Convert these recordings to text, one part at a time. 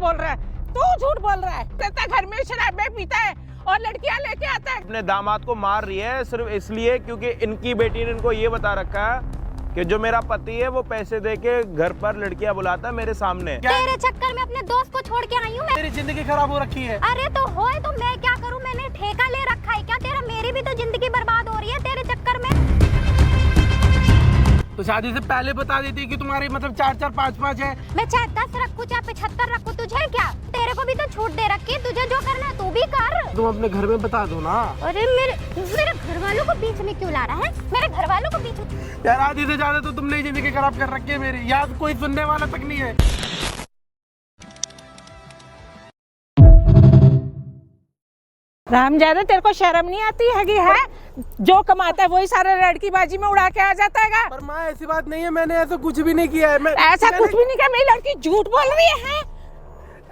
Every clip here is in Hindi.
बोल रहा है, तू झूठ बोल रहा है। घर में शराबें पीता है और लड़कियां लेके आता है। अपने दामाद को मार रही है सिर्फ इसलिए क्योंकि इनकी बेटी ने इनको ये बता रखा है कि जो मेरा पति है वो पैसे देके घर पर लड़कियां बुलाता है मेरे सामने। तेरे चक्कर में अपने दोस्त को छोड़ के आई हूँ मैं। तेरी जिंदगी खराब हो रखी है। अरे तो होए तो मैं क्या करूँ, मैंने ठेका ले रखा है क्या तेरा? मेरी भी तो जिंदगी बर्बाद हो रही है तेरे चक्कर में। तो शादी से पहले बता देती कि तुम्हारी मतलब 4-4 5-5 है। मैं चाहे 10 रखूँ चाहे 75 रखूँ, तुझे क्या? तेरे को भी तो छूट दे रखी है, तुझे जो करना है तू भी कर। तुम अपने घर में बता दो ना। अरे मेरे घर वालों को बीच में क्यों ला रहा है? मेरे घर वालों को बीच में। यार आधी से ज्यादा तो तुमने ही जिंदगी खराब कर रखी है मेरी। यार कोई सुनने वाला तक नहीं है। रामजादा, तेरे को शर्म नहीं आती है? जो कमाता है वही सारे लड़की बाजी में उड़ा के आ जाता है। पर माँ ऐसी बात नहीं है, मैंने ऐसा कुछ भी नहीं किया है। ऐसा कुछ भी नहीं किया। मेरी लड़की झूठ बोल रही है।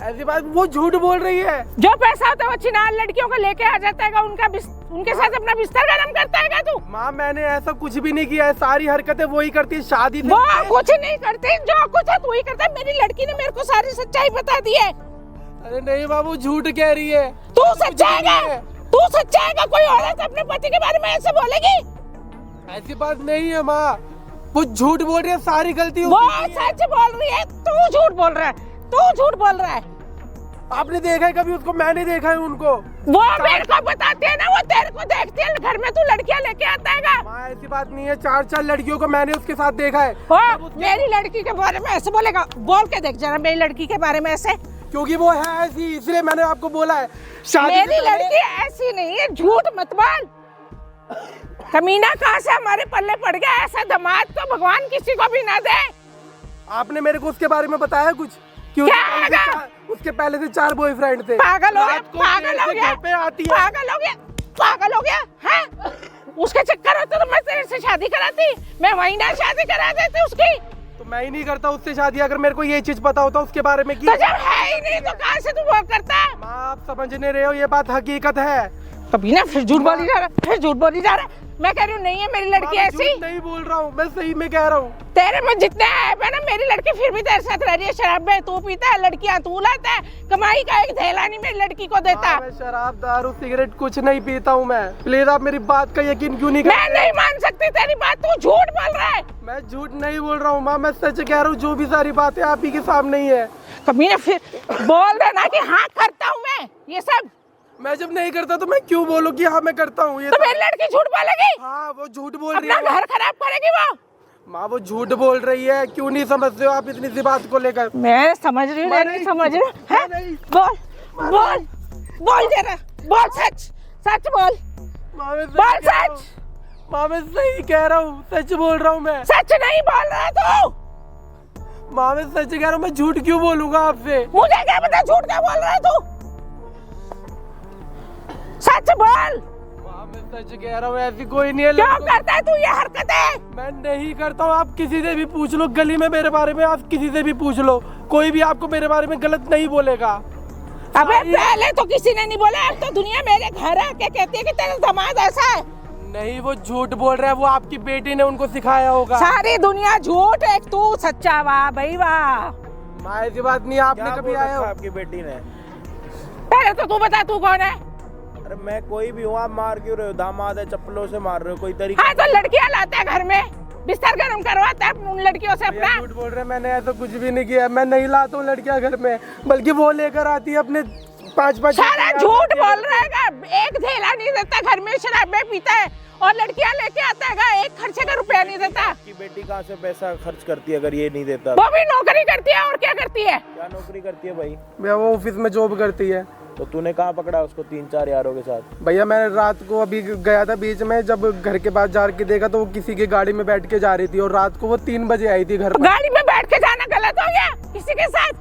ऐसी बात, वो झूठ बोल रही है। जो पैसा होता है वो चिनार लड़कियों को लेके आ जाता है, उनके साथ अपना बिस्तर गरम करता है तू। माँ मैंने ऐसा कुछ भी नहीं किया है, सारी हरकतें वही करती है शादी से। वो कुछ नहीं करती, जो कुछ है तू ही करता है। मेरी लड़की ने मेरे को सारी सच्चाई बता दी है। अरे नहीं बाबू, झूठ कह रही है। तू सच्चा है? तू सच्चा है? कोई औरत अपने पति के बारे में ऐसे बोलेगी? ऐसी बात नहीं है माँ, वो झूठ बोल रही है, सारी गलती वो सच बोल रही है। तू झूठ बोल रहा है, तू झूठ बोल रहा है। आपने देखा है कभी उसको? मैंने देखा है उनको। वो मेरे को बताती है ना, वो तेरे को देखती है। घर में तू लड़कियां लेके आता है। माँ ऐसी बात नहीं है, 4-4 लड़कियों को मैंने उसके साथ देखा है। मेरी लड़की के बारे में ऐसे बोलेगा? बोल के देख जरा मेरी लड़की के बारे में ऐसे। क्योंकि वो है ऐसी, इसलिए मैंने आपको बोला है। मेरी लड़की ऐसी नहीं है, झूठ मत बोल। कमीना कहाँ से हमारे पल्ले पड़ गया? ऐसा दामाद तो भगवान किसी को भी ना दे। आपने मेरे को उसके बारे में बताया कुछ? उसके पहले से 4 बॉयफ्रेंड थे। पागल हो गया, पागल हो गया, घर पे आती है। पागल हो गया, पागल हो गया है? उसके चक्कर होते तो मैं तेरे से शादी कराती, मैं वहीं ना शादी करा देती उसकी। तो मैं ही नहीं करता उससे शादी, अगर मेरे को ये चीज पता होता उसके बारे में। तो जब है ही नहीं तो कहाँ से तू वो करता? माँ आप समझ नहीं रहे हो, ये बात हकीकत है। कभी ना फिर झूठ बोली जा रहा, फिर झूठ बोली जा रहा। मैं कह रही हूँ नहीं है मेरी लड़की ऐसी। नहीं बोल रहा हूँ, मैं सही में कह रहा हूँ। तेरे में जितने ऐप है ना, मेरी लड़की फिर भी तेरे साथ रह रही है। शराब में तू पीता है, लड़कियां तू लाता है, कमाई का एक थैला नहीं मेरी लड़की को देता। मैं शराब दारू सिगरेट कुछ नहीं पीता हूँ मैं। प्लीज आप मेरी बात का यकीन क्यों नहीं करते? मैं नहीं मान सकती तेरी बात, तू झूठ बोल रहा है। मैं झूठ नहीं बोल रहा हूँ माँ, मैं सच कह रहा हूँ। जो भी सारी बातें आप ही के सामने ही है। कभी ना फिर बोल देना कि हाँ करता हूँ मैं ये सब। मैं जब नहीं करता तो मैं क्यों बोलूँ कि हाँ मैं करता हूँ ये? तो मेरी लड़की झूठ बोलेगी? हाँ वो झूठ बोल रही है। अपना घर खराब करेगी वो। माँ वो झूठ बोल रही है, क्यों नहीं समझते हो आप इतनी सी बात को लेकर? मैं समझ रही हूँ, नहीं समझ रही हूँ। बोल बोल बोल जरा, बोल सच, सच बोल। बोल सच। माँ मैं सही कह रहा हूँ, सच बोल रहा हूँ मैं। सच नहीं बोल रहा तू? माँ मैं सच कह रहा हूँ, मैं झूठ क्यों बोलूँगा आपसे? मुझे क्या पता झूठ क्या बोल रहा है तू? सच बोल। माँ मैं सच कह रहा हूँ, ऐसी कोई नहीं है। क्यों करता है तू ये हरकतें? मैं नहीं करता हूँ। आप किसी से भी पूछ लो गली में मेरे बारे में, आप किसी से भी पूछ लो, कोई भी आपको मेरे बारे में गलत नहीं बोलेगा। अबे पहले तो किसी ने नहीं बोला, अब तो दुनिया मेरे घर आके कहती है कि तेरा दामाद ऐसा है। नहीं वो झूठ बोल रहा है, वो आपकी बेटी ने उनको सिखाया होगा। सारी दुनिया झूठ है, तू सच्चा। वाह भाई वाह। माँ ऐसी बात नहीं, आपने कभी आया हो? आपकी बेटी ने? पहले तो तू बता तू कौन है? अरे मैं कोई भी हूँ, आप मार क्यों रहे हो? दामाद है, चप्पलों से मार रहे हो, कोई तरीका? हाँ तो लड़कियां लाता है घर में, बिस्तर गरम करवाता है उन लड़कियों से अपना। झूठ बोल रहे हैं, मैंने ऐसा कुछ भी नहीं किया। मैं नहीं लाता हूँ लड़कियां घर में, बल्कि वो लेकर आती है अपने 5-5। सारा झूठ बोल रहा है। एक थैला नहीं देता, घर में शराबें पीता है और लड़कियां लेके आता है, एक खर्चे का रुपया नहीं देता। आपकी बेटी कहाँ से पैसा खर्च करती है अगर ये नहीं देता? वो भी नौकरी करती है और क्या करती है? क्या नौकरी करती है भाई? भैया वो ऑफिस में जॉब करती है। तो तूने कहाँ पकड़ा उसको 3-4 यारों के साथ? भैया मैं रात को अभी गया था बीच में, जब घर के पास जा के देखा तो वो किसी की गाड़ी में बैठ के जा रही थी, और रात को वो 3 बजे आई थी घर पर। गाड़ी में बैठ के जाना गलत हो गया? किसी के साथ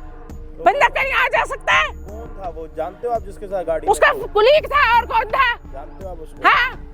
बंदा कहीं आ जा सकता है? कौन था वो, जानते हो आप जिसके साथ गाड़ी? उसका कुलीग था। और कौन था? जानते हो आप उसको? हाँ।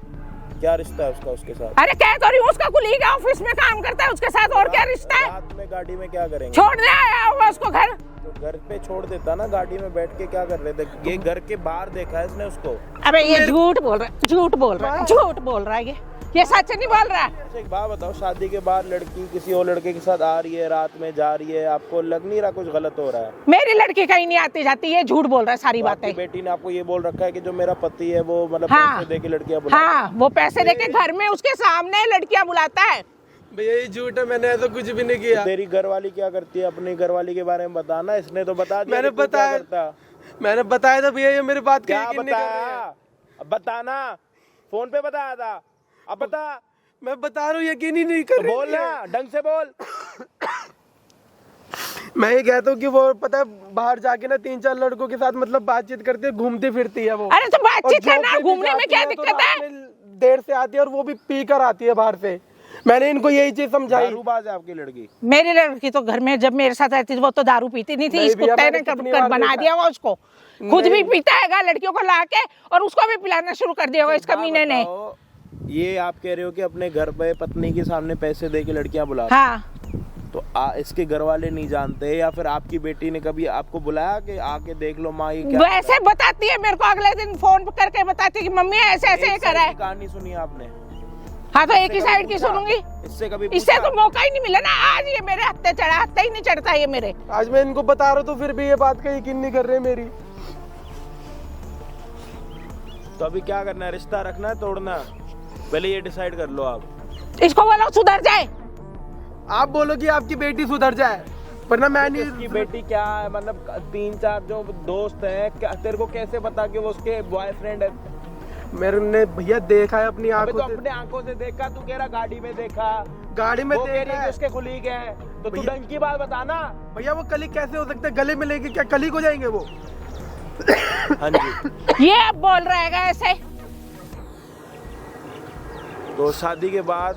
क्या रिश्ता है उसका उसके साथ? अरे कह तो रही हूँ, उसका कुलीग है, ऑफिस में काम करता है, उसके साथ और क्या रिश्ता है? रात में गाड़ी में क्या करेंगे? छोड़ने आया होगा उसको घर। तो घर पे छोड़ देता ना, गाड़ी में बैठ के क्या कर रहे थे? ये घर के बाहर देखा है इसने उसको। अबे ये झूठ बोल रहा है, झूठ बोल रहा है, झूठ बोल रहा है ये। ये सच नहीं बोल रहा। अच्छा, एक बात बताओ, शादी के बाद लड़की किसी और लड़के के साथ आ रही है, रात में जा रही है, आपको लग नहीं रहा कुछ गलत हो रहा है? मेरी लड़की कहीं नहीं आती जाती, ये झूठ बोल रहा है सारी बातें। आपकी बेटी ने आपको ये बोल रखा है कि जो मेरा पति है वो मतलब हाँ। पैसे देके लड़कियां बुलाता हाँ, वो पैसे देके घर में उसके सामने लड़कियां बुलाता है। भैया ये झूठ है, मैंने ऐसा कुछ भी नहीं किया। है? तेरी घरवाली क्या करती है? अपनी घरवाली के बारे में बताना, इसने तो बता दिया। मैंने कि तू क्या बताया, करता? मैंने बताया था भैया, ये मेरी बात क्या यकीन नहीं कर रहे हैं। बताया? अब बताना, फोन पे बताया था, अब बता। मैं बता रहा हूँ, यकीन ही नहीं कर तो रहे बोल ना, ढंग से बोल। मैं ये कहता हूँ कि वो पता है बाहर जाके ना 3-4 लड़कों के साथ मतलब बातचीत करती है, घूमती फिरती है वो। अरे तो बातचीत और करना, जॉब पे भी घूमने में जाती क्या है, तो दिक्कत है? रात में देर से आती है और वो भी पी कर आती है बाहर से। मैंने इनको यही चीज समझाई। दारूबाज है आपकी लड़की? मेरी लड़की तो घर में जब मेरे साथ रहती थी वो तो दारू पीती नहीं थी। नहीं इस भैया, कुत्ते ने मैंने कितनी कर बार बना देखा। दिया हुआ उसको, खुद भी पीता हैगा लड़कियों को लाके और उसको भी पिलाना शुरू कर दिया होगा इस कमीने ने। ये आप कह रहे हो कि अपने घर पे पत्नी के सामने पैसे दे के लड़कियां बुला, हाँ, तो इसके घर वाले नहीं जानते या फिर आपकी बेटी ने कभी आपको बुलाया कि आके देख लो माँ ये क्या? वैसे बताती है मेरे को, अगले दिन फोन करके बताती है कि मम्मी ऐसे ऐसे करा है। कहानी सुनी आपने? हाँ, तो एक ही साइड की सुनूंगी। इससे कभी इससे तो मौका ही नहीं मिला ना। आज ये मेरे हत्ते चढ़ा, हत्ते ही नहीं चढ़ता ये मेरे। आज मैं इनको बता रहा हूँ तो फिर भी ये बात का यकीन नहीं कर रहे मेरी। तो अभी क्या करना है? रिश्ता रखना है, तोड़ना है? पहले ये डिसाइड कर लो आप। इसको बोलो सुधर जाए। आप बोलो कि आपकी बेटी सुधर जाए, वरना मैं नहीं। उसकी बेटी क्या है, मतलब 3-4 जो दोस्त हैं, क्या तेरे को कैसे पता कि वो उसके बॉयफ्रेंड है? मेरे ने भैया देखा है अपनी अबे तो आंखों से। अपने आंखों से देखा, तू कह रहा गाड़ी में देखा, गाड़ी में वो कह रही देखा है कि है। उसके कुलीग हैं, तो तू भैया- ढंग की बात बताना। भैया वो कलीग कैसे हो सकते हैं? गले में लेके क्या कलीग हो जाएंगे वो? हाँ जी। ये अब बोल रहेगा ऐसे। तो शादी के बाद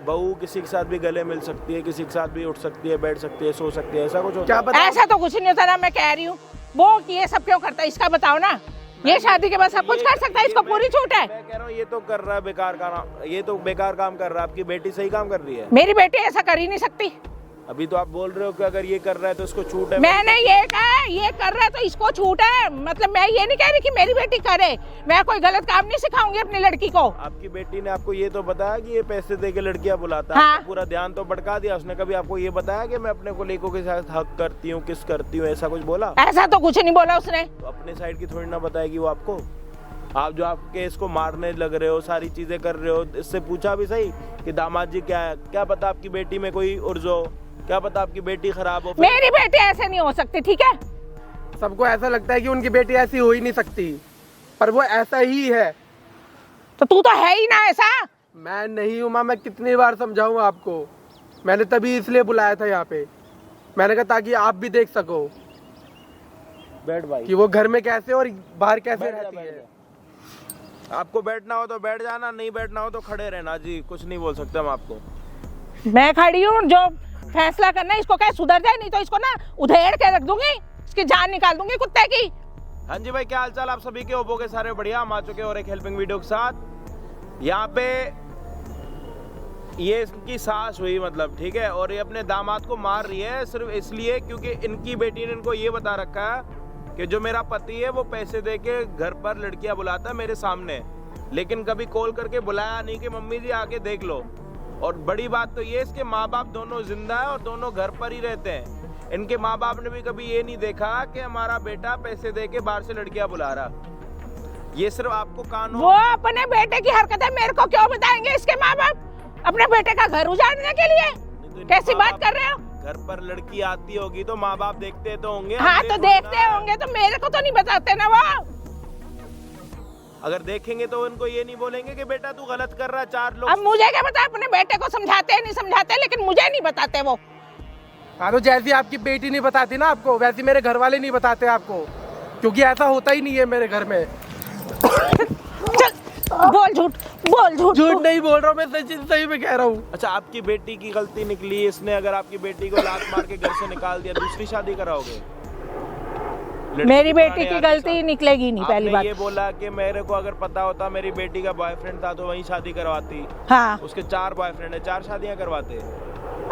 बहू किसी के साथ भी गले मिल सकती है, किसी के साथ भी उठ सकती है, बैठ सकती है, सो सकती है, ऐसा कुछ होता क्या है? पता। ऐसा तो कुछ नहीं होता ना, मैं कह रही हूँ। वो ये सब क्यों करता है इसका बताओ ना। ये शादी के बाद सब कुछ कर सकता है, इसको पूरी छूट है। मैं कह रहा हूँ ये तो कर रहा है बेकार काम, ये तो बेकार काम कर रहा है। आपकी बेटी सही काम कर रही है? मेरी बेटी ऐसा कर ही नहीं सकती। अभी तो आप बोल रहे हो कि अगर ये कर रहा है तो इसको छूट है। मैंने ये कहा ये कर रहा है तो इसको छूट है, मतलब मैं ये नहीं कह रही कि मेरी बेटी करे। मैं कोई गलत काम नहीं सिखाऊंगी अपनी लड़की को। आपकी बेटी ने आपको ये तो बताया कि ये पैसे दे के लड़कियां बुलाता है? हाँ। आपका पूरा ध्यान तो भटका दिया उसने। कभी आपको ये बताया कि मैं अपने कोलीगों के साथ हक करती हूँ, किस करती हूँ, ऐसा कुछ बोला? ऐसा तो कुछ नहीं बोला उसने। तो अपने साइड की थोड़ी ना बताएगी वो आपको। आप जो आपके इसको मारने लग रहे हो, सारी चीजें कर रहे हो, इससे पूछा भी सही कि दामाद जी क्या है? क्या पता आपकी बेटी में कोई उर्ज हो, क्या पता आपकी बेटी खराब हो। मेरी बेटी ऐसे नहीं हो सकती, ठीक है? सबको ऐसा लगता है कि उनकी बेटी ऐसी हो ही नहीं सकती, पर वो ऐसा ही है। तो तू तो है ही ना ऐसा। मैं नहीं हूँ माँ, मैं कितनी बार समझाऊँ आपको। मैंने तभी इसलिए बुलाया था यहाँ पे। मैंने कहा ताकि आप भी देख सको बैठ भाई, कि वो घर में कैसे और बाहर कैसे बैठ जा, रहती बैठ है। जा। आपको बैठना हो तो बैठ जाना, नहीं बैठना हो तो खड़े रहना जी, कुछ नहीं बोल सकते हम आपको। मैं खड़ी हूँ, जो फैसला करना है इसको क्या सुधर जाए, नहीं तो इसको ना उधेड़ के रख दूंगी, इसकी जान निकाल दूंगी कुत्ते की। हाँ जी भाई, क्या हालचाल आप सभी के? ओप्पो के सारे बढ़िया, हम आ चुके हैं और एक हेल्पिंग वीडियो के साथ। यहाँ पे ये इसकी सास हुई मतलब, ठीक है, और ये अपने दामाद को मार रही है सिर्फ इसलिए क्योंकि इनकी बेटी ने इनको ये बता रखा है कि जो मेरा पति है वो पैसे दे के घर पर लड़कियां बुलाता है मेरे सामने, लेकिन कभी कॉल करके बुलाया नहीं कि मम्मी जी आके देख लो। और बड़ी बात तो ये, इसके माँ बाप दोनों जिंदा है और दोनों घर पर ही रहते हैं। इनके माँ बाप ने भी कभी ये नहीं देखा कि हमारा बेटा पैसे दे के बाहर से लड़कियां बुला रहा। ये सिर्फ आपको कानून, वो अपने बेटे की हरकतें मेरे को क्यों बताएंगे इसके माँ बाप, अपने बेटे का घर उजाड़ने के लिए? कैसी बात कर रहे हो? घर पर लड़की आती होगी तो माँ बाप देखते तो होंगे। हाँ हमने तो थोड़ी देखते ना- होंगे, तो मेरे को तो नहीं बताते ना वो। अगर देखेंगे तो उनको ये नहीं बोलेंगे कि बेटा तू गलत कर रहा है। 4 लोग अब मुझे क्या पता, अपने बेटे को समझाते हैं नहीं समझाते, लेकिन मुझे नहीं बताते वो। हाँ तो जैसी आपकी बेटी नहीं बताती ना आपको, वैसे मेरे घर वाले नहीं बताते आपको, क्योंकि ऐसा होता ही नहीं है मेरे घर में। चल बोल झूठ, बोल झूठ। झूठ नहीं बोल रहा हूँ मैं, सही में कह रहा हूँ। अच्छा, आपकी बेटी की गलती निकली इसने, अगर आपकी बेटी को लात मार के घर से निकाल दिया, दूसरी शादी कराओगे? मेरी बेटी की गलती निकलेगी नहीं। पहली आपने बात ये बोला कि मेरे को अगर पता होता मेरी बेटी का बॉयफ्रेंड था तो वहीं शादी करवाती। हाँ, उसके 4 बॉयफ्रेंड है, 4 शादियां करवाते।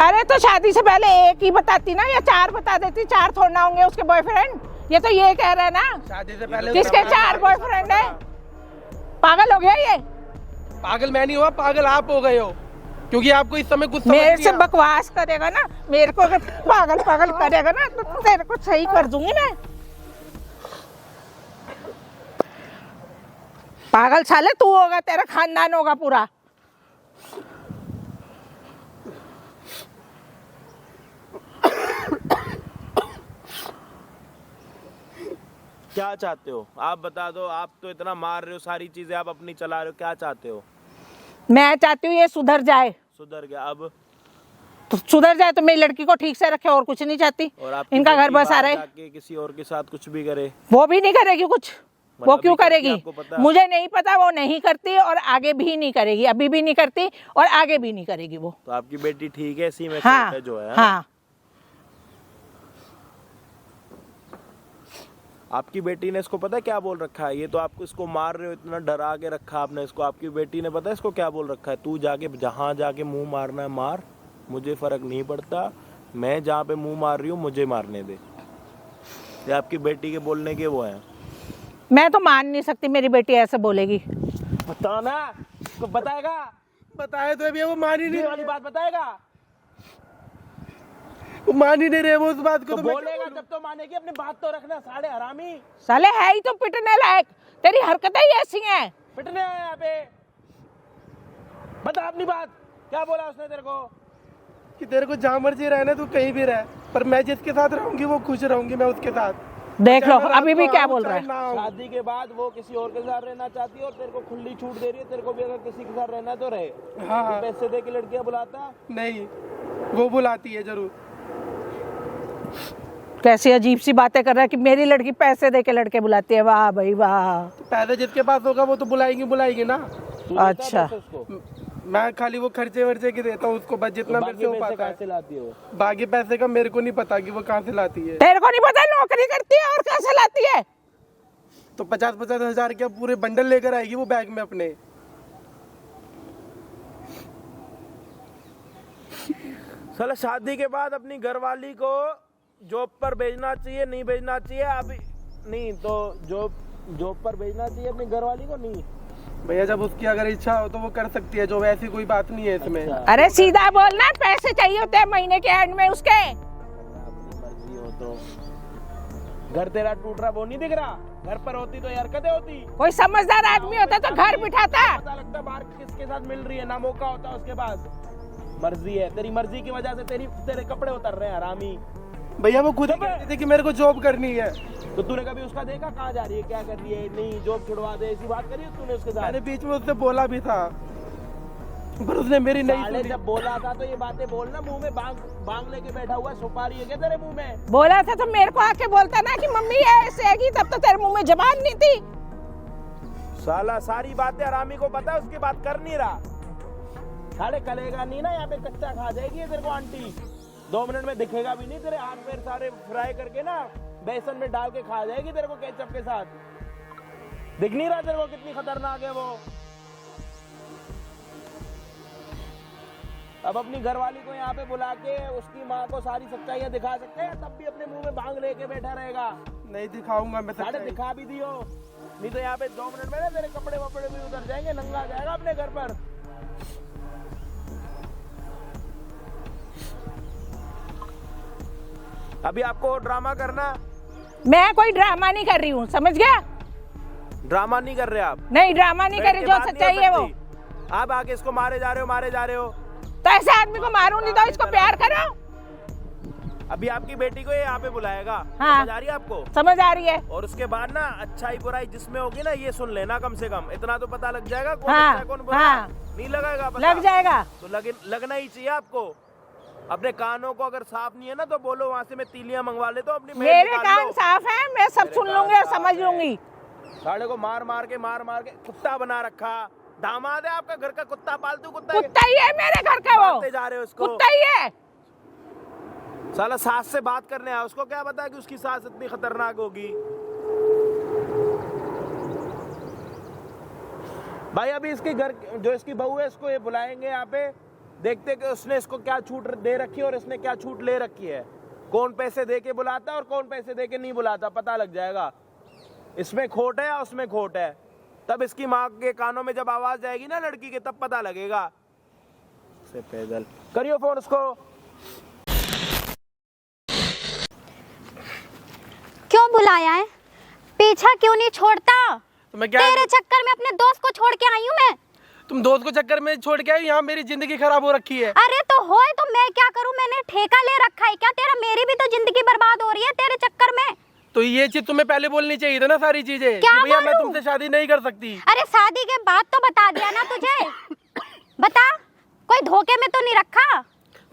अरे तो शादी से पहले एक ही बताती ना, या 4 बता देती? 4 थोड़ा ना होंगे उसके बॉयफ्रेंड। ये तो ये कह रहे हैं ना शादी से पहले किसके 4 बॉयफ्रेंड है? पागल हो गया ये? पागल मैं नहीं हुआ, पागल आप हो गए हो, क्योंकि आपको इस समय कुछ समझ मेरे नहीं से आ- बकवास करेगा ना, मेरे को अगर पागल पागल करेगा ना तो तेरे को सही कर दूंगी मैं। पागल साले तू होगा, तेरा खानदान होगा पूरा। क्या चाहते हो आप बता दो। आप तो इतना मार रहे हो, सारी चीजें आप अपनी चला रहे हो, क्या चाहते हो? मैं चाहती हूँ ये सुधर जाए। सुधर गया अब? तो सुधर जाए तो मेरी लड़की को ठीक से रखे, और कुछ नहीं चाहती। और आपकी इनका घर बेटी बसा बाहर रहे, जाके किसी और के साथ कुछ भी करे? वो भी नहीं करेगी कुछ। वो अभी क्यों करती है, करेगी? आपको पता है? मुझे नहीं पता, वो नहीं करती और आगे भी नहीं करेगी। अभी भी नहीं करती और आगे भी नहीं करेगी वो। तो आपकी बेटी ठीक है, इसी में हाँ खोट है जो है? हाँ। आपकी बेटी ने इसको पता है क्या बोल रखा है? ये तो आपको इसको मार रहे हो, इतना डरा के रखा आपने इसको। आपकी बेटी ने पता है इसको क्या बोल रखा है? तू जाके जहाँ जाके मुंह मारना है मार, मुझे फर्क नहीं पड़ता, मैं जहाँ पे मुंह मार रही हूँ मुझे मारने दे। ये आपकी बेटी के बोलने के वो हैं। मैं तो मान नहीं सकती मेरी बेटी ऐसे बोलेगी। बता ना, तो बताएगा? बताया तो अभी वो मान ही ये नहीं, वाली बात बताएगा? वो मान ही नहीं रहे वो उस बात को। तो तो मैं बोलेगा जब तो मानेगी, अपनी बात तो रखना। साले हरामी, साले है ही तो पिटने लायक, तेरी हरकतें ही ऐसी हैं। पिटने आए यहाँ पे। बता अपनी बात, क्या बोला उसने तेरे को? कि तेरे को जहाँ मर्जी रहना तू कहीं भी रह, पर मैं जिसके साथ रहूंगी वो खुश रहूंगी, मैं उसके साथ। देख लो चाहे मैं अभी भी रात को क्या आऊं, बोल रहा चाहे है। ना आऊं। शादी के बाद वो किसी और के साथ रहना चाहती है और तेरे को खुली छूट दे रही है। तेरे को भी अगर किसी के साथ रहना है तो रहे। हाँ तू हाँ, पैसे दे के लड़कियां बुलाता? नहीं वो बुलाती है जरूर। कैसी अजीब सी बातें कर रहा है कि मेरी लड़की पैसे दे के लड़के बुलाती है। वाह भाई वाह। तो पैसे जिसके पास होगा वो तो बुलाएंगी बुलाएगी ना। तू देता है अच्छा। पैसे उसको? मैं खाली वो खर्चे वर्चे के देता हूँ उसको, बस जितना मेरे बाकी से हो पैसे पाता कहाँ है। से लाती हो? बाकी पैसे का मेरे को नहीं पता कि वो कहाँ से लाती है। तेरे को नहीं पता नौकरी करती है और कैसे लाती है? तो 50-50 हजार के पूरे बंडल लेकर आएगी वो बैग में अपने। साला शादी के बाद अपनी घरवाली को जॉब पर भेजना चाहिए, नहीं भेजना चाहिए? अभी नहीं तो जॉब पर भेजना चाहिए अपनी घरवाली को? नहीं भैया जब उसकी अगर इच्छा हो तो वो कर सकती है, जो ऐसी कोई बात नहीं है इसमें। अच्छा। अरे सीधा बोलना, पैसे चाहिए होते हैं महीने के एंड में उसके। अपनी मर्जी हो तो। घर तेरा टूट रहा वो नहीं दिख रहा? घर पर होती तो ये हरकतें होती। कोई समझदार आदमी होता तो घर बिठाता। पता लगता बाहर किसके साथ मिल रही है, ना मौका होता उसके पास। मर्जी है, तेरी मर्जी की वजह से तेरे कपड़े उतर रहे हैं हरामी। भैया वो खुद ही कहती थी कि मेरे को जॉब करनी है। तो तूने कभी उसका देखा कहाँ जा रही है, क्या कर रही है? नहीं जॉब छुड़वा दे, ऐसी बात करी है तूने उसके साथ? मैंने बीच में उससे बोला भी था पर उसने मेरी नहीं साले सुनी। जब बोला था तो ये बातें बोलना, मुंह में बांग लेके बैठा हुआ है, सुपारी है क्या तेरे मुंह में? बोला था तो मेरे को आके बोलता ना कि मम्मी ये ऐसे हैगी, तब तो तेरे मुंह में जबान नहीं थी। साला सारी बातें हरामी को पता है, उसकी बात कर नहीं रहा। साले कलेगा नहीं ना, यहाँ पे कच्चा खा जाएगी तेरे को आंटी। 2 मिनट में दिखेगा भी नहीं, तेरे हाथ पैर सारे फ्राई करके ना बेसन में डाल के खा जाएगी तेरे को केचप के साथ। दिख नहीं रहा तेरे को कितनी खतरनाक है वो? अब अपनी घरवाली को यहाँ पे बुला के उसकी माँ को सारी सच्चाइयाँ दिखा सकते हैं, तब भी अपने मुंह में बांग लेके बैठा रहेगा। नहीं दिखाऊंगा मैं साढ़े सच्चाई। दिखा भी दियो, नहीं तो यहाँ पे 2 मिनट में ना तेरे कपड़े वपड़े भी उतर जाएंगे, नंगा जाएगा अपने घर पर। अभी आपको ड्रामा करना? मैं कोई ड्रामा नहीं कर रही हूँ, समझ गया? ड्रामा नहीं कर रहे आप? नहीं ड्रामा नहीं कर रही, जो सच्चाई है वो। आप आके इसको मारे जा रहे हो। तो ऐसे आदमी को मारूं नहीं तो इसको प्यार करो। अभी आपकी बेटी को ये यहाँ पे बुलाएगा, हाँ। समझ आ रही है आपको? समझ आ रही है। और उसके बाद ना अच्छाई बुराई जिसमें होगी ना ये सुन लेना, कम से कम इतना तो पता लग जाएगा कौन हाँ, अच्छा है, कौन बुरा है। हाँ। नहीं लगेगा पता? लग जाएगा। तो लगना ही चाहिए आपको। अपने कानों को अगर साफ नहीं है ना तो बोलो, वहाँ से मैं तीलियां मंगवा लेता हूँ अपनी। मेरे कान साफ हैं, मैं सब सुन लूंगी और समझ लूंगी। साले को मार मार के कुत्ता बना रखा। दामाद है आपका, घर का कुत्ता, पालतू कुत्ता है। कुत्ता ही है मेरे घर का वो, मारते जा रहे हो उसको। कुत्ता ही है। साला सास से बात करने आया, उसको क्या पता कि उसकी सास इतनी खतरनाक होगी। भाई अभी इसके घर जो इसकी बहू है इसको ये बुलाएंगे यहाँ पे, देखते कि उसने इसको क्या छूट दे रखी है और इसने क्या छूट ले रखी है। कौन पैसे दे के बुलाता है और कौन पैसे दे के नहीं बुलाता, पता लग जाएगा। इसमें खोट है या उसमें खोट है। तब इसकी माँ के कानों में जब आवाज जाएगी ना लड़की के, तब पता लगेगा। से पैदल करियो फोन उसको। क्यों बुलाया है? पीछा क्यों नहीं छोड़ता? तो मैं क्या, तेरे चक्कर में अपने दोस्त को छोड़ के आई हूँ मैं। तुम दोस्त को चक्कर में छोड़ के आई, यहाँ मेरी जिंदगी खराब हो रखी है। अरे तो होए तो मैं क्या करूँ? मैंने ठेका ले रखा है क्या तेरा? मेरी भी तो जिंदगी बर्बाद हो रही है तेरे चक्कर में। तो ये चीज तुम्हें पहले बोलनी चाहिए था ना, सारी चीजें। क्या भैया मैं बोलूं? तुमसे शादी नहीं कर सकती। अरे शादी के बाद तो बता दिया ना तुझे। बता, कोई धोखे में तो नहीं रखा?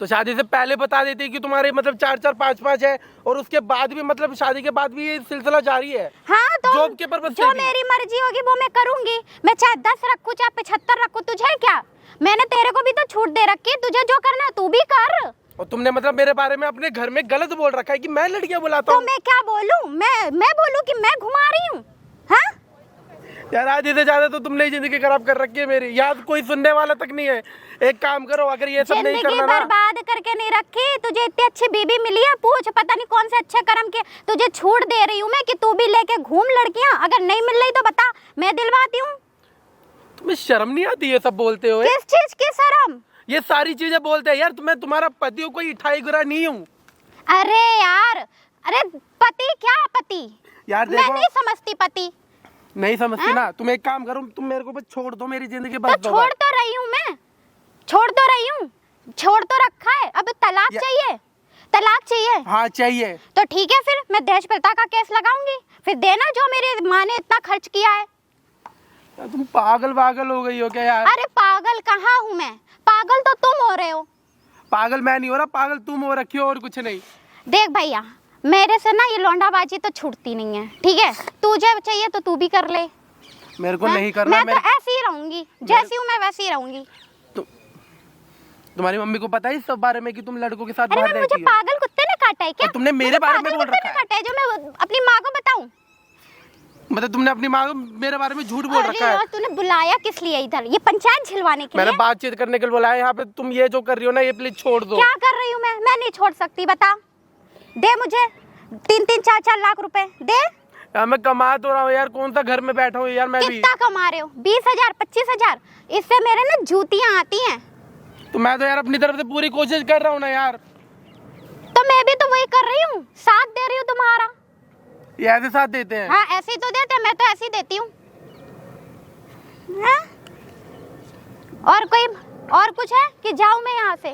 तो शादी से पहले बता देती कि तुम्हारे मतलब 4-4 5-5 है, और उसके बाद भी मतलब शादी के बाद भी ये सिलसिला जारी है। हाँ तो जॉब के पर्पस से जो भी। मेरी मर्जी होगी वो मैं करूंगी। मैं चाहे 10 रखूं चाहे 75 रखूं, तुझे क्या? मैंने तेरे को भी तो छूट दे रखी है, तुझे जो करना है तू भी कर। और तुमने मतलब मेरे बारे में अपने घर में गलत बोल रखा है कि मैं लड़कियां बुलाता तो हूँ। मैं क्या बोलूं? मैं बोलूं कि मैं घुमा रही हूँ? हाँ यार आज से ज्यादा तो तुमने ही जिंदगी खराब कर रखी है मेरी। याद कोई सुनने वाला तक नहीं है। एक काम करो, अगर ये सब नहीं जिंदगी करना ना, बर्बाद करके नहीं रखी। तुझे इतनी अच्छी बीबी मिली है, पूछ पता नहीं कौन से अच्छे कर्म के। तुझे छूट दे रही हूँ मैं कि तू भी लेके घूम लड़कियां। अगर नहीं मिल रही तो बता, मैं दिलवाती हूँ। तुम्हें शर्म नहीं आती ये सब बोलते हुए? किस चीज की शर्म? ये सारी चीजें बोलते हैं यार। मैं तुम्हारा पति हूँ, कोई इठाई गुरा नहीं हूँ। अरे यार, अरे पति क्या पति? यार मैं देखो, नहीं समझती पति। नहीं समझती ना। तुम एक काम करो, तुम मेरे को बस छोड़ दो, मेरी जिंदगी तो बस दो। छोड़ तो रही हूँ मैं, छोड़ तो रही हूँ, छोड़ तो रखा है। अब तलाक चाहिए? तलाक चाहिए? हाँ चाहिए। तो ठीक है, फिर मैं दहेज प्रथा का केस लगाऊंगी। फिर देना जो मेरी माँ ने इतना खर्च किया है। यार, तुम पागल हो गई हो क्या यार? अरे पागल कहाँ हूँ मैं? पागल तो तुम हो रहे हो। पागल मैं नहीं हो रहा, पागल तुम हो रखी हो, और कुछ नहीं। देख भैया, मेरे से ना ये लौंडाबाजी तो छूटती नहीं है, ठीक है? तुझे चाहिए तो तू भी कर ले। मेरे को हाँ? नहीं करना। मैं तो ऐसी ही रहूंगी, जैसी हूँ मैं वैसी ही रहूंगी। तुम्हारी मम्मी को पता है इस सब बारे में कि तुम लड़कों के साथ अरे बाहर मुझे रहती हो? पागल कुत्ते ने काटा है क्या? और तुमने मेरे मुझे बारे में पागल बोल कुत्ते रखा ने है। काटा है जो मैं अपनी माँ को बताऊं? मतलब तुमने अपनी माँ को मेरे बारे में झूठ बोल अरे रखा है। यार, तूने बुलाया किस लिए इधर? ये पंचायत झिलवाने के मैंने लिए? बातचीत करने के लिए बुलाया यहाँ पे। तुम ये जो कर रही हो ना, ये प्लीज छोड़ दो। क्या कर रही हूँ मैं नहीं छोड़ सकती। बता, दे मुझे 3-3 4-4 लाख रुपए दे। यार मैं कमा तो रहा हूँ यार, कौन सा घर में बैठा हूँ यार मैं भी। कितना कमा रहे हो? 20,000 25,000? इससे मेरे ना जूतियां आती हैं। तो मैं तो यार अपनी तरफ से पूरी कोशिश कर रहा हूँ ना यार। तो मैं भी तो वही कर रही हूँ, साथ दे रही हूँ तुम्हारा। ये ऐसे साथ देते हैं? हाँ ऐसे ही तो देते हैं, मैं तो ऐसे ही देती हूँ। हाँ? और कुछ है कि जाऊँ मैं यहाँ से?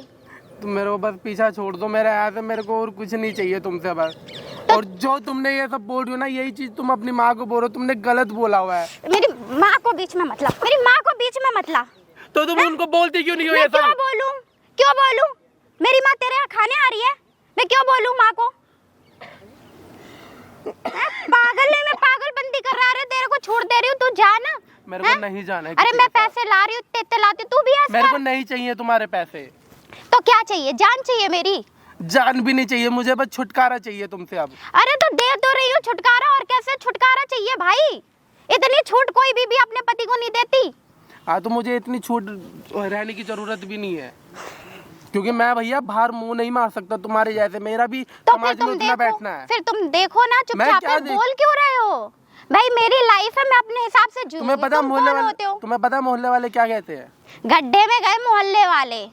तुम मेरे को बस पीछा छोड़ दो मेरे यहाँ से। मेरे को और कुछ नहीं चाहिए तुमसे बस। और जो तुमने ये सब बोल रही हो ना, यही चीज तुम अपनी माँ को बोल रहे हो। तुमने गलत बोला हुआ है। मेरी माँ को बीच में मत ला, मेरी माँ को बीच में मत ला। तो तुम उनको बोलती क्यों नहीं हो मैं ये क्यों सब? बोलूं? क्यों बोलूं? मेरी माँ तेरे यहाँ खाने आ रही है, मैं क्यों बोलूं माँ को? पागल है, मैं पागलबंदी कर रहा है। तेरे को छोड़ दे रही हूँ, तू जा ना। मेरे को नहीं जाना है अरे किसी मैं के साथ। पैसे ला रही हूँ, तेते लाती हूँ, तू भी ऐसा मेरे को कर। नहीं चाहिए तुम्हारे पैसे। तो क्या चाहिए? जान चाहिए मेरी? जान भी नहीं चाहिए मुझे, बस छुटकारा चाहिए तुमसे अब। अरे तो दे तो रही हूँ छुटकारा, और कैसे छुटकारा चाहिए भाई? इतनी छूट कोई भी अपने पति को नहीं देती। हाँ तो मुझे इतनी छूट रहने की जरूरत भी नहीं है, क्योंकि मैं भैया बाहर मुंह नहीं मार सकता तुम्हारे जैसे। मेरा भी तो फिर समाज में तुम उतना देखो, बैठना है। फिर तुम देखो ना, मैं चुपचाप क्या बोल क्यों रहे हो? भाई मेरी लाइफ है, मैं अपने हिसाब से जीऊंगी। तुम्हें पता तुम मोहल्ले कौन वाले, होते हो? तुम्हें पता मोहल्ले वाले क्या कहते हैं? गड्ढे में गए मोहल्ले वाले।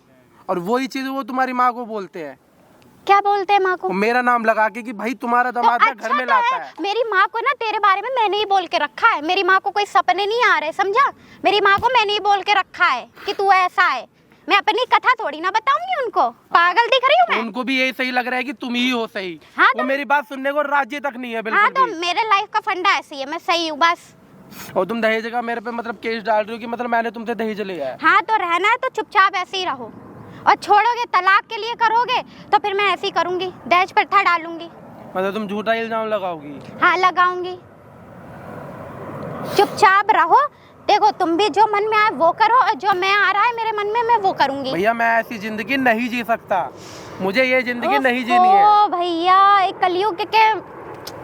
और वही चीज वो तुम्हारी माँ को बोलते हैं। क्या बोलते हैं माँ को? वो मेरा नाम लगा के कि भाई तुम्हारा दामाद ना अच्छा घर में तो लाता है। है। मेरी माँ को ना तेरे बारे में मैंने ही बोल के रखा है। मेरी माँ को कोई सपने नहीं आ रहे, समझा? मेरी माँ को मैंने ही बोल के रखा है कि तू ऐसा है। मैं अपनी कथा थोड़ी ना बताऊंगी उनको। पागल दिख रही हूँ मैं? उनको भी यही सही लग रहा है कि तुम ही हो सही। हाँ वो मेरी बात सुनने को राजी तक नहीं है हाँ, तो बिल्कुल भी। मेरे लाइफ का फंडा ऐसी है, मैं सही हूँ बस। और तुम दहेज का मेरे पे मतलब केस डाल रही हो कि मतलब मैंने तुमसे दहेज लिया है। हाँ तो रहना है तो चुपचाप ऐसे ही रहो, और छोड़ोगे तलाक के लिए करोगे तो फिर मैं ऐसे ही करूंगी, दहेज प्रथा डालूंगी। मतलब तुम झूठा इल्जाम लगाओगी? हाँ लगाऊंगी। चुपचाप रहो। देखो तुम भी जो मन में आए वो करो, और जो मैं आ रहा है मेरे मन में मैं वो करूंगी। भैया मैं ऐसी जिंदगी नहीं जी सकता, मुझे ये जिंदगी नहीं जीनी है। ओ भैया, एक कलयुग के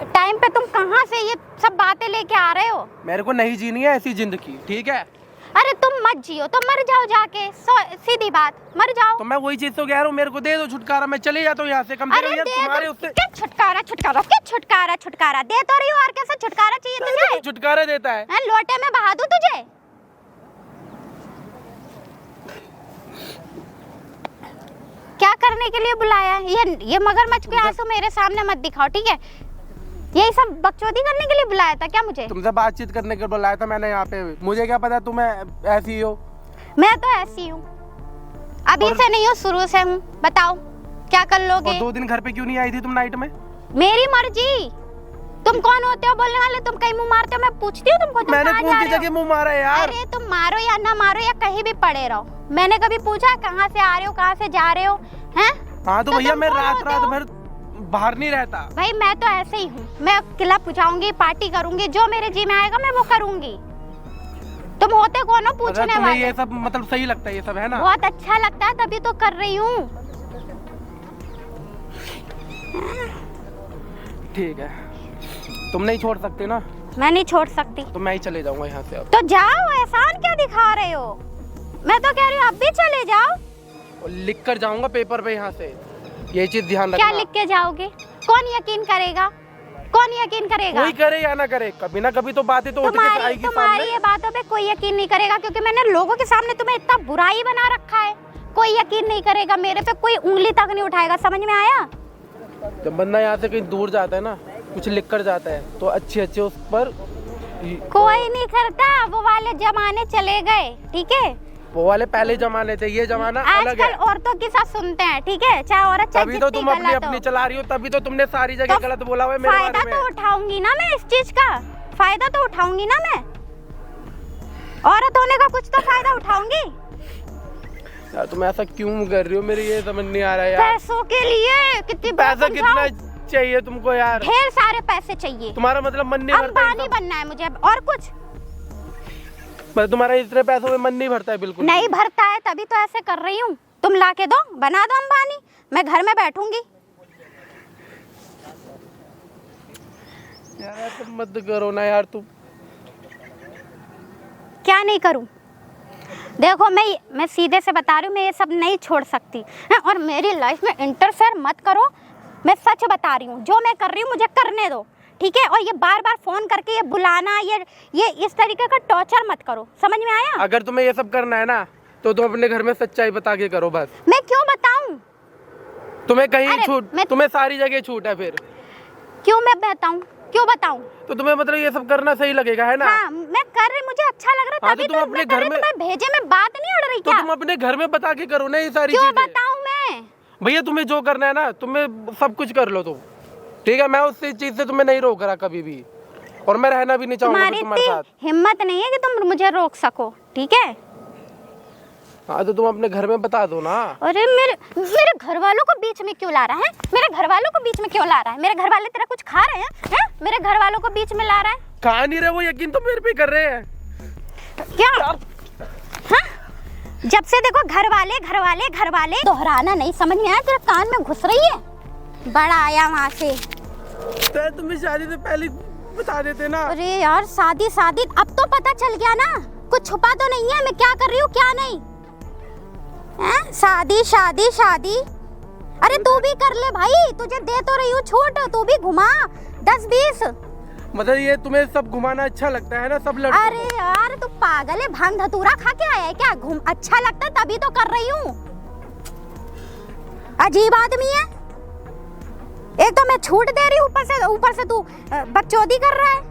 टाइम पे तुम कहाँ से ये सब बातें लेके आ रहे हो? मेरे को नहीं जीनी है ऐसी जिंदगी, ठीक है? अरे तुम मत जियो, तो मर जाओ जाके, सीधी बात, मर जाओ। तो मैं वही चीज तो कह रहा हूँ, मेरे को दे दो छुटकारा, मैं चले जाता हूँ यहाँ से। कम से अरे कम यार दे तुम्हारे दो, उससे क्या छुटकारा छुटकारा, क्या छुटकारा छुटकारा दे तो रही हो, और कैसा छुटकारा चाहिए तुझे? छुटकारा देता है। हैं, लोटे में बहा दूं तुझे? क्या करने के लिए बुलाया? ये मगरमच्छ के आंसू मेरे सामने मत दिखाओ, ठीक है? यही सब बकचोदी करने के लिए बुलाया था क्या मुझे? तुमसे बातचीत करने के लिए बुलाया था मैंने यहाँ पे। मुझे क्या पता तुम ऐसी हो। मैं तो ऐसी हूँ, अभी से नहीं हूँ, शुरू से हूँ। बताओ क्या कर लोगे? और 2 दिन घर पे क्यों नहीं आई थी तुम नाइट में? मेरी मर्जी। तुम कौन होते हो बोलने वाले? तुम कहीं मुंह मारते हो, मैं पूछती हूँ तुमको? तुम मैंने कहाँ कौन जा सी रहे हो? जगह मुंह मारा है यार? अरे तुम मारो या ना मारो या कहीं भी पड़े रहो, मैंने कभी पूछा कहाँ से आ रहे हो, कहाँ से जा रहे हो? हैं? हाँ तो भैया तुम मैं कौन रात होते रात हो? भर बाहर नहीं रहता। भाई मैं तो ऐसे ही हूँ, मैं क्लब पुछाऊंगी, पार्टी करूंगी, जो मेरे जी में आएगा मैं वो करूंगी। तुम होते कौन हो पूछने तुम्हें वाले? ये सब मतलब सही लगता है ये सब, है ना? बहुत अच्छा लगता है, तभी तो कर रही हूँ। ठीक है, तुम नहीं छोड़ सकते ना? मैं नहीं छोड़ सकती। तो मैं ही चले जाऊंगा यहाँ से अब। तो जाओ, एहसान क्या दिखा रहे हो? मैं तो कह रही हूँ अब भी चले जाओ। और लिख कर जाऊंगा पेपर पे यहाँ से, ये चीज ध्यान क्या रखना। लिख के जाओगे? कौन यकीन करेगा? कौन यकीन करेगा? कोई करे या ना करे, कभी ना कभी तो बातें तो उठ के आएगी तुम्हारी सामने। ये बातों पे कोई यकीन नहीं करेगा, क्योंकि मैंने लोगों के सामने तुम्हें इतना बुराई बना रखा है। कोई यकीन नहीं करेगा मेरे पे, कोई उंगली तक नहीं उठाएगा। समझ में आया? जब बंदा यहाँ से कहीं दूर जाता है ना, कुछ लिख कर जाता है, तो अच्छे अच्छे उस पर कोई नहीं करता, वो वाले जमाने चले गए, ठीक है? वो वाले पहले जमाने थे, ये जमाना अलग है। आजकल औरतों की साथ सुनते हैं, ठीक है? चाहे औरत चाहे तभी तो तुम अपनी अपनी चला रही हो, तभी तो तुमने सारी जगह तो गलत बोला हुआ है मेरे फायदा बारे में। तो उठाऊंगी ना मैं इस चीज का, फायदा तो उठाऊंगी ना मैं। औरत होने का कुछ तो फायदा उठाऊंगी। यार तुम ऐसा क्यों कर रही हो, मेरे ये समझ नहीं आ रहा है यार। पैसों के लिए कितनी बार पैसा कितना समझाऊं? चाहिए तुमको यार? ढेर सारे पैसे चाहिए। तुम्हारा मतलब मन नहीं भरता? अंबानी बनना है मुझे और कुछ मतलब तुम्हारा इतने पैसों में मन नहीं भरता है? बिल्कुल नहीं भरता है, तभी तो ऐसे कर रही हूँ। तुम लाके दो, बना दो अंबानी, मैं घर में बैठूंगी। यार तुम मत करो ना यार। तुम क्या नहीं करूं? देखो मैं सीधे से बता रही हूँ, मैं ये सब नहीं छोड़ सकती है, और मेरी लाइफ में इंटरफेयर मत करो। मैं सच बता रही हूँ, जो मैं कर रही हूँ मुझे करने दो, ठीक है? और ये बार बार फोन करके ये बुलाना, ये इस तरीके का टॉर्चर मत करो। समझ में आया? अगर तुम्हें ये सब करना है ना, तो तुम अपने घर में सच्चाई बता के करो बस। मैं क्यों बताऊं? तुम्हें कहीं अरे, छूट, तुम्हें सारी जगह छूट है फिर। क्यों मैं बताऊं? क्यों बताऊं? तो तुम्हें मतलब ये सब करना सही लगेगा, है ना? हाँ, मैं कर रही, मुझे अच्छा लग रहा है, हाँ, तभी तो तुम तो अपने बता घर रही, में- तुम्हें भेजे में बात नहीं अड़ रही तो क्या? तुम अपने घर में बता के करो ना ये सारी क्यों चीजें। बताऊं मैं? भैया तुम्हें जो करना है ना, तुम्हें सब कुछ कर लो तुम, ठीक है? मैं उस चीज से तुम्हें नहीं रोक रहा कभी भी, और मैं रहना भी नहीं चाहूंगा तुम्हारी तुम्हारे साथ। इतनी हिम्मत नहीं है कि तुम मुझे रोक सको, ठीक है? हाँ तो तुम अपने घर में बता दो ना। अरे मेरे घर वालों को बीच में क्यों ला रहा है? मेरे घर वालों को बीच में क्यों ला रहा है? मेरे घर वाले तेरा कुछ खा रहे हैं? हैं? मेरे घर वालों को बीच में ला रहा है खा नहीं रहे, वो यकीन तो मेरे पे कर रहे हैं क्या? हाँ? जब से देखो घर वाले दोहराना नहीं, समझ में आया? तेरे कान में घुस रही है। बड़ा आया वहाँ से। तो तुम्हें शादी से पहले बता देते ना। अरे यार शादी अब तो पता चल गया ना, कुछ छुपा तो नहीं है मैं क्या कर रही हूँ क्या नहीं है? शादी अरे तू भी कर ले भाई, तुझे दे तो रही हूँ छूट, तू भी घुमा 10-20। मतलब ये तुम्हें सब घुमाना अच्छा लगता है ना सब लड़कों अरे यार तू पागल है, भांग धतूरा खा के आया है क्या? घूम अच्छा लगता है तभी तो कर रही हूँ। अजीब आदमी है, एक तो मैं छूट दे रही हूँ, ऊपर से तू बकचोदी कर रहा है।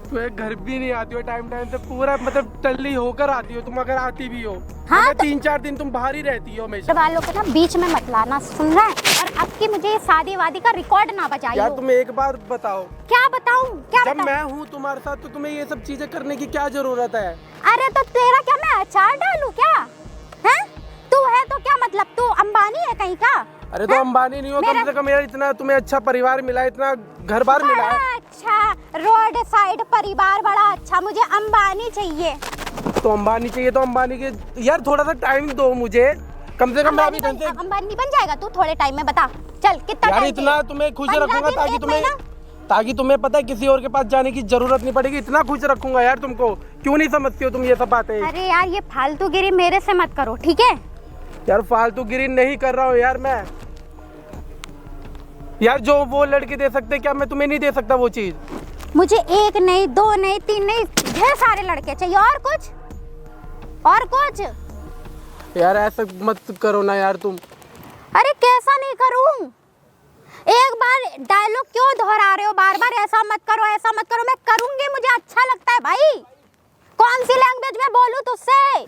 तुम्हें घर भी नहीं आती हो टाइम से, पूरा मतलब टल्ली होकर आती हो तुम, अगर आती भी हो। हाँ, तो 3-4 दिन तुम बाहर ही रहती हो हमेशा। वालों को ना बीच में मत लाना, सुन रहा है? और अब की मुझे शादी वादी का रिकॉर्ड ना बजाइए। यार तुम एक बार बताओ, क्या बताऊं? जब मैं हूँ तुम्हारे साथ तो तुम्हें ये सब चीजें करने की क्या जरूरत है? अरे तो तेरा क्या मैं अचार डालूं क्या? हैं? तू है तो क्या मतलब, तू अंबानी है कहीं का? अरे तो अंबानी नहीं हो, कम से कम यार इतना तुम्हें अच्छा परिवार मिला है, इतना घर बार मिला है। बड़ा अच्छा रोड साइड परिवार, बड़ा अच्छा। मुझे अंबानी चाहिए। तो अंबानी चाहिए तो अंबानी के यार थोड़ा सा टाइम दो मुझे, कम से कम मैं अभी ढंग से। अंबानी बन जाएगा तू थोड़े टाइम में, बता चल कितना यार टाइम इतना चाहिए? तुम्हें खुश 15 रखूंगा दिन, ताकि 1 तुम्हें महीना? ताकि तुम्हें पता है किसी और के पास जाने की जरूरत नहीं पड़ेगी। इतना खुश रखूंगा यार तुमको। क्यों नहीं समझती हो तुम ये सब बातें? अरे यार ये फालतूगिरी मेरे से मत करो, ठीक है? यार फालतूगिरी नहीं कर रहा हूँ यार मैं। यार जो वो लड़के दे सकते क्या मैं तुम्हें नहीं दे सकता वो चीज? मुझे 1 नहीं 2 नहीं 3 नहीं ढेर सारे लड़के चाहिए। और कुछ? और कुछ? यार ऐसा मत करो ना यार तुम। अरे कैसा नहीं करूं? एक बार डायलॉग क्यों दोहरा रहे हो बार बार? ऐसा मत करो, ऐसा मत करो। मैं करूंगी, मुझे अच्छा लगता है भाई। कौन सी लैंग्वेज में बोलूं तुझसे?